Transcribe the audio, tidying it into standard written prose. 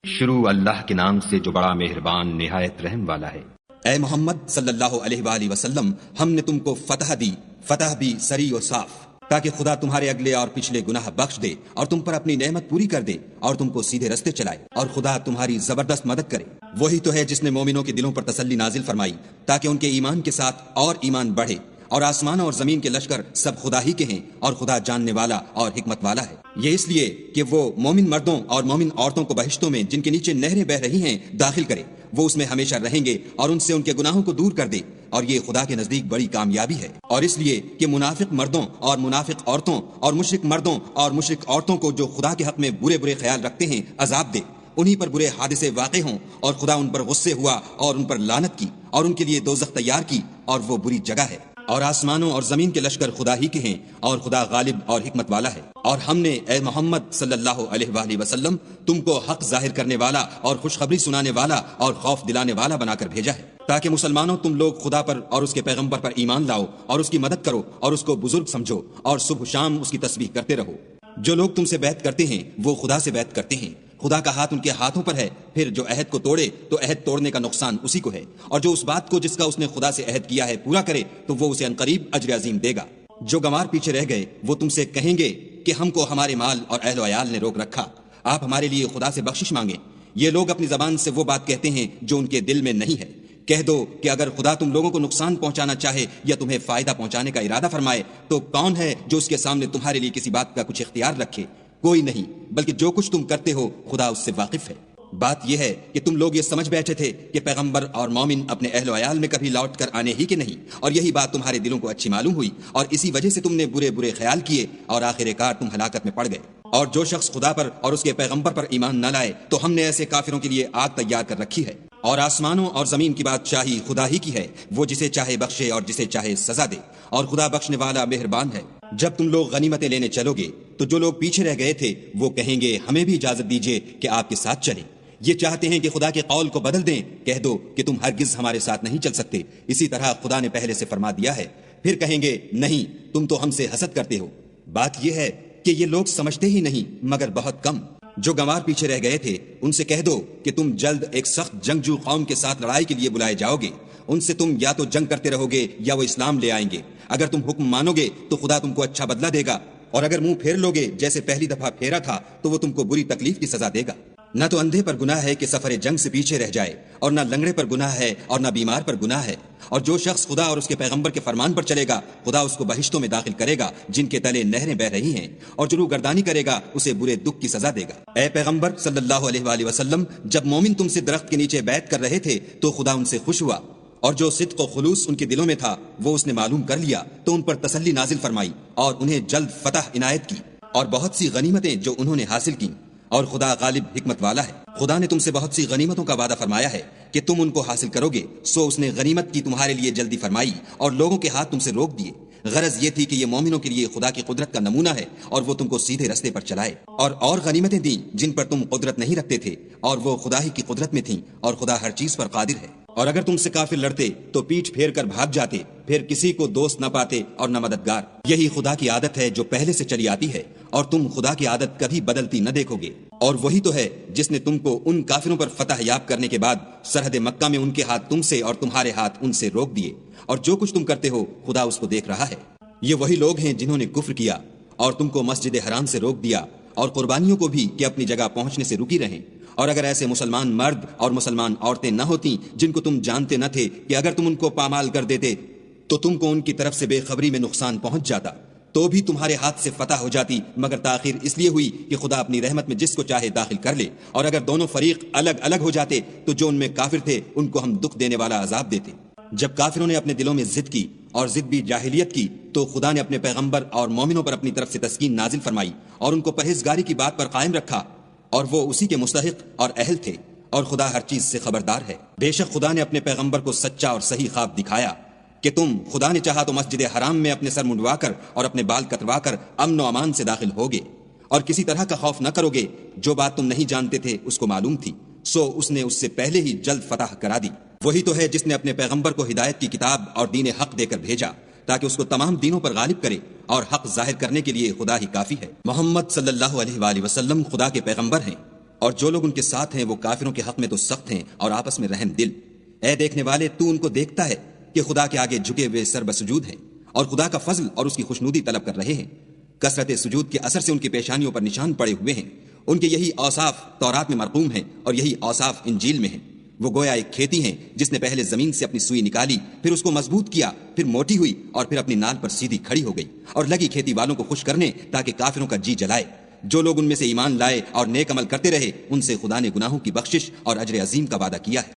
شروع اللہ کے نام سے جو بڑا مہربان نہایت رحم والا ہے۔ اے محمد صلی اللہ علیہ وآلہ وسلم، ہم نے تم کو فتح دی، فتح بھی سری و صاف، تاکہ خدا تمہارے اگلے اور پچھلے گناہ بخش دے اور تم پر اپنی نعمت پوری کر دے اور تم کو سیدھے رستے چلائے، اور خدا تمہاری زبردست مدد کرے۔ وہی تو ہے جس نے مومنوں کے دلوں پر تسلی نازل فرمائی تاکہ ان کے ایمان کے ساتھ اور ایمان بڑھے، اور آسمان اور زمین کے لشکر سب خدا ہی کے ہیں، اور خدا جاننے والا اور حکمت والا ہے۔ یہ اس لیے کہ وہ مومن مردوں اور مومن عورتوں کو بہشتوں میں جن کے نیچے نہریں بہ رہی ہیں داخل کرے، وہ اس میں ہمیشہ رہیں گے اور ان سے ان کے گناہوں کو دور کر دے، اور یہ خدا کے نزدیک بڑی کامیابی ہے۔ اور اس لیے کہ منافق مردوں اور منافق عورتوں اور مشرک مردوں اور مشرک عورتوں کو جو خدا کے حق میں برے برے خیال رکھتے ہیں عذاب دے، انہی پر برے حادثے واقع ہوں اور خدا ان پر غصے ہوا اور ان پر لعنت کی اور ان کے لیے دوزخ تیار کی، اور وہ بری جگہ ہے۔ اور آسمانوں اور زمین کے لشکر خدا ہی کے ہیں، اور خدا غالب اور حکمت والا ہے۔ اور ہم نے اے محمد صلی اللہ علیہ وآلہ وسلم تم کو حق ظاہر کرنے والا اور خوشخبری سنانے والا اور خوف دلانے والا بنا کر بھیجا ہے، تاکہ مسلمانوں تم لوگ خدا پر اور اس کے پیغمبر پر ایمان لاؤ اور اس کی مدد کرو اور اس کو بزرگ سمجھو، اور صبح شام اس کی تسبیح کرتے رہو۔ جو لوگ تم سے بیعت کرتے ہیں وہ خدا سے بیعت کرتے ہیں، خدا کا ہاتھ ان کے ہاتھوں پر ہے، پھر جو عہد کو توڑے تو عہد توڑنے کا نقصان اسی کو ہے، اور جو اس بات کو جس کا اس نے خدا سے عہد کیا ہے پورا کرے تو وہ اسے عنقریب اجر عظیم دے گا۔ جو گنوار پیچھے رہ گئے وہ تم سے کہیں گے کہ ہم کو ہمارے مال اور اہل و عیال نے روک رکھا، آپ ہمارے لیے خدا سے بخشش مانگیں۔ یہ لوگ اپنی زبان سے وہ بات کہتے ہیں جو ان کے دل میں نہیں ہے۔ کہہ دو کہ اگر خدا تم لوگوں کو نقصان پہنچانا چاہے یا تمہیں فائدہ پہنچانے کا ارادہ فرمائے تو کون ہے جو اس کے سامنے تمہارے لیے کسی بات کا کچھ اختیار رکھے؟ کوئی نہیں، بلکہ جو کچھ تم کرتے ہو خدا اس سے واقف ہے۔ بات یہ ہے کہ تم لوگ یہ سمجھ بیٹھے تھے کہ پیغمبر اور مومن اپنے اہل و عیال میں کبھی لوٹ کر آنے ہی کے نہیں، اور یہی بات تمہارے دلوں کو اچھی معلوم ہوئی اور اسی وجہ سے تم نے برے برے خیال کیے اور آخر کار تم ہلاکت میں پڑ گئے۔ اور جو شخص خدا پر اور اس کے پیغمبر پر ایمان نہ لائے تو ہم نے ایسے کافروں کے لیے آگ تیار کر رکھی ہے۔ اور آسمانوں اور زمین کی بادشاہی خدا ہی کی ہے، وہ جسے چاہے بخشے اور جسے چاہے سزا دے، اور خدا بخشنے والا مہربان ہے۔ جب تم لوگ غنیمتیں لینے چلو گے تو جو لوگ پیچھے رہ گئے تھے وہ کہیں گے ہمیں بھی اجازت دیجیے کہ آپ کے ساتھ چلیں۔ یہ چاہتے ہیں کہ خدا کے قول کو بدل دیں، کہہ دو کہ تم ہرگز ہمارے ساتھ نہیں چل سکتے، اسی طرح خدا نے پہلے سے فرما دیا ہے۔ پھر کہیں گے نہیں، تم تو ہم سے حسد کرتے ہو۔ بات یہ ہے کہ یہ لوگ سمجھتے ہی نہیں مگر بہت کم۔ جو گنوار پیچھے رہ گئے تھے ان سے کہہ دو کہ تم جلد ایک سخت جنگجو قوم کے ساتھ لڑائی کے لیے بلائے جاؤ گے، ان سے تم یا تو جنگ کرتے رہو گے یا وہ اسلام لے آئیں گے۔ اگر تم حکم مانو گے تو خدا تم کو اچھا بدلہ دے گا، اور اگر منہ پھیر لو گے جیسے پہلی دفعہ پھیرا تھا تو وہ تم کو بری تکلیف کی سزا دے گا۔ نہ تو اندھے پر گناہ ہے کہ سفر جنگ سے پیچھے رہ جائے، اور نہ لنگڑے پر گناہ ہے اور نہ بیمار پر گناہ ہے۔ اور جو شخص خدا اور اس کے پیغمبر کے فرمان پر چلے گا خدا اس کو بہشتوں میں داخل کرے گا جن کے تلے نہریں بہ رہی ہیں، اور جو روگردانی کرے گا اسے برے دکھ کی سزا دے گا۔ اے پیغمبر صلی اللہ علیہ وآلہ وسلم، جب مومن تم سے درخت کے نیچے بیعت کر رہے تھے تو خدا ان سے خوش ہوا، اور جو صدق و خلوص ان کے دلوں میں تھا وہ اس نے معلوم کر لیا تو ان پر تسلی نازل فرمائی اور انہیں جلد فتح عنایت کی اور بہت سی غنیمتیں جو انہوں نے حاصل کی، اور خدا غالب حکمت والا ہے۔ خدا نے تم سے بہت سی غنیمتوں کا وعدہ فرمایا ہے کہ تم ان کو حاصل کرو گے، سو اس نے غنیمت کی تمہارے لیے جلدی فرمائی اور لوگوں کے ہاتھ تم سے روک دیے۔ غرض یہ تھی کہ یہ مومنوں کے لیے خدا کی قدرت کا نمونہ ہے اور وہ تم کو سیدھے رستے پر چلائے، اور غنیمتیں دیں جن پر تم قدرت نہیں رکھتے تھے، اور وہ خدا ہی کی قدرت میں تھیں، اور خدا ہر چیز پر قادر ہے۔ اور اگر تم سے کافر لڑتے تو پیٹھ پھیر کر بھاگ جاتے، پھر کسی کو دوست نہ پاتے اور نہ مددگار۔ یہی خدا کی عادت ہے جو پہلے سے چلی آتی ہے، اور تم خدا کی عادت کبھی بدلتی نہ دیکھو گے۔ اور وہی تو ہے جس نے تم کو ان کافروں پر فتح یاب کرنے کے بعد سرحد مکہ میں ان کے ہاتھ تم سے اور تمہارے ہاتھ ان سے روک دیے، اور جو کچھ تم کرتے ہو خدا اس کو دیکھ رہا ہے۔ یہ وہی لوگ ہیں جنہوں نے کفر کیا اور تم کو مسجد حرام سے روک دیا، اور قربانیوں کو بھی کہ اپنی جگہ پہنچنے سے رکی رہیں۔ اور اگر ایسے مسلمان مرد اور مسلمان عورتیں نہ ہوتیں جن کو تم جانتے نہ تھے کہ اگر تم ان کو پامال کر دیتے تو تم کو ان کی طرف سے بے خبری میں نقصان پہنچ جاتا، تو بھی تمہارے ہاتھ سے فتح ہو جاتی، مگر تاخیر اس لیے ہوئی کہ خدا اپنی رحمت میں جس کو چاہے داخل کر لے۔ اور اگر دونوں فریق الگ الگ ہو جاتے تو جو ان میں کافر تھے ان کو ہم دکھ دینے والا عذاب دیتے۔ جب کافروں نے اپنے دلوں میں ضد کی، اور ضد بھی جاہلیت کی، تو خدا نے اپنے پیغمبر اور مومنوں پر اپنی طرف سے تسکین نازل فرمائی اور ان کو پرہیزگاری کی بات پر قائم رکھا، اور وہ اسی کے مستحق اور اہل تھے، اور خدا ہر چیز سے خبردار ہے۔ بے شک خدا نے اپنے پیغمبر کو سچا اور صحیح خواب دکھایا کہ تم خدا نے چاہا تو مسجد حرام میں اپنے سر منڈوا کر اور اپنے بال کتروا کر امن و امان سے داخل ہوگے، اور کسی طرح کا خوف نہ کرو گے۔ جو بات تم نہیں جانتے تھے اس کو معلوم تھی، سو اس نے اس سے پہلے ہی جلد فتح کرا دی۔ وہی تو ہے جس نے اپنے پیغمبر کو ہدایت کی کتاب اور دین حق دے کر بھیجا تاکہ اس کو تمام دینوں پر غالب کرے، اور حق ظاہر کرنے کے لیے خدا ہی کافی ہے۔ محمد صلی اللہ علیہ وآلہ وسلم خدا کے پیغمبر ہیں، اور جو لوگ ان کے ساتھ ہیں وہ کافروں کے حق میں تو سخت ہیں اور آپس میں رحم دل۔ اے دیکھنے والے، تو ان کو دیکھتا ہے کہ خدا کے آگے جھکے ہوئے سر بسجود ہیں اور خدا کا فضل اور اس کی خوشنودی طلب کر رہے ہیں۔ کثرت سجود کے اثر سے ان کی پیشانیوں پر نشان پڑے ہوئے ہیں۔ ان کے یہی اوصاف تورات میں مرقوم ہیں اور یہی اوصاف انجیل میں ہیں۔ وہ گویا ایک کھیتی ہیں جس نے پہلے زمین سے اپنی سوئی نکالی، پھر اس کو مضبوط کیا، پھر موٹی ہوئی اور پھر اپنی نال پر سیدھی کھڑی ہو گئی، اور لگی کھیتی والوں کو خوش کرنے تاکہ کافروں کا جی جلائے۔ جو لوگ ان میں سے ایمان لائے اور نیک عمل کرتے رہے، ان سے خدا نے گناہوں کی بخشش اور اجر عظیم کا وعدہ کیا ہے۔